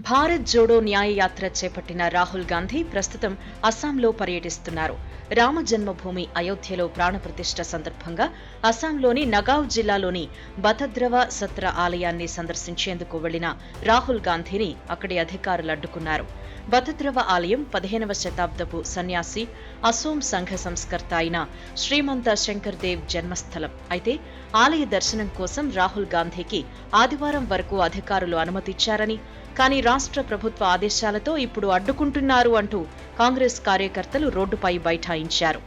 భారత్ జోడో న్యాయ యాత్ర చేపట్టిన రాహుల్ గాంధీ ప్రస్తుతం అస్సాంలో పర్యటిస్తున్నారు. రామ జన్మభూమి అయోధ్యలో ప్రాణప్రతిష్ఠ సందర్భంగా అస్సాంలోని నగావ్ జిల్లాలోని బతద్రవ సత్ర ఆలయాన్ని సందర్శించేందుకు వెళ్లిన రాహుల్ గాంధీని అక్కడి అధికారులు అడ్డుకున్నారు. బతద్రవ ఆలయం 15వ శతాబ్దపు సన్యాసి అసోం సంఘ సంస్కర్త అయిన శ్రీమంత శంకర్ దేవ్ జన్మస్థలం. అయితే ఆలయ దర్శనం కోసం రాహుల్ గాంధీకి ఆదివారం వరకు అధికారులు అనుమతిచ్చారని, కానీ రాష్ట్ర ప్రభుత్వ ఆదేశాలతో ఇప్పుడు అడ్డుకుంటున్నారు అంటూ కాంగ్రెస్ కార్యకర్తలు రోడ్డుపై బైఠాయించారు.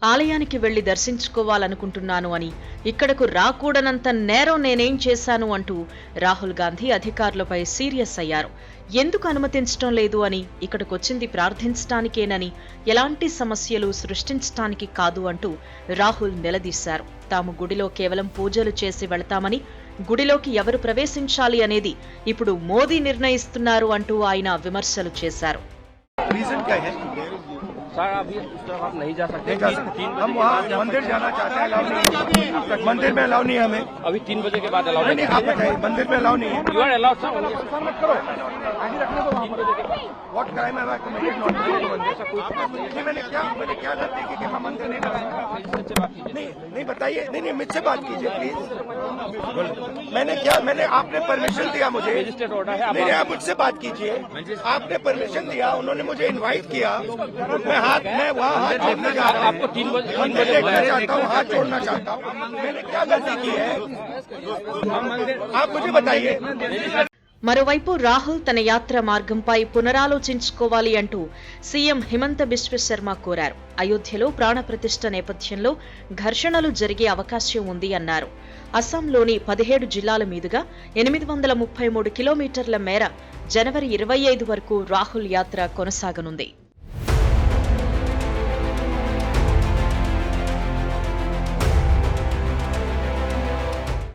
ఆలయానికి వెళ్లి దర్శించుకోవాలనుకుంటున్నాను అని, ఇక్కడకు రాకూడనంత నేరం నేనేం చేశాను అంటూ రాహుల్ గాంధీ అధికారులపై సీరియస్ అయ్యారు. ఎందుకు అనుమతించడం లేదు అని, ఇక్కడికొచ్చింది ప్రార్థించడానికేనని, ఎలాంటి సమస్యలు సృష్టించడానికి కాదు అంటూ రాహుల్ నిలదీశారు. తాము గుడిలో కేవలం పూజలు చేసి వెళతామని, గుడిలోకి ఎవరు ప్రవేశించాలి అనేది ఇప్పుడు మోదీ నిర్ణయిస్తున్నారు అంటూ ఆయన విమర్శలు చేశారు. सर अभी उस तरफ आप नहीं जा सकते। हम वहाँ मंदिर जाना चाहते हैं, अलाउ नहीं है। मंदिर में अलाउ नहीं है हमें। अभी 3 बजे के बाद अलाउ नहीं। आप बताइए, मंदिर में अलाउ नहीं है। You are allowed sir. मत करो, आगे रखने दो। 3 बजे के बाद व्हाट क्राइम है कमिटेड नॉट मंदिर? मैंने क्या गलती की कि मैं मंदिर नहीं लगाऊंगा? नहीं बताइए, नहीं मुझसे बात कीजिए प्लीज। मैंने आपने परमिशन दिया मुझे, रजिस्टर्ड ऑर्डर है। नहीं आप मुझसे बात कीजिए। आपने परमिशन दिया, उन्होंने मुझे इन्वाइट किया, मैं वहाँ हाथ जोड़ने जा रहा हूँ। आपको 3 बजे चाहता हूँ, हाथ जोड़ना चाहता हूँ। मैंने क्या गलती की है आप मुझे बताइए। మరోవైపు రాహుల్ తన యాత్ర మార్గంపై పునరాలోచించుకోవాలి అంటూ సీఎం హిమంత బిశ్వ శర్మ కోరారు. అయోధ్యలో ప్రాణప్రతిష్ఠ నేపథ్యంలో ఘర్షణలు జరిగే అవకాశం ఉంది అన్నారు. అస్సాంలోని 17 జిల్లాల మీదుగా 833 కిలోమీటర్ల మేర జనవరి 25 వరకు రాహుల్ యాత్ర కొనసాగనుంది.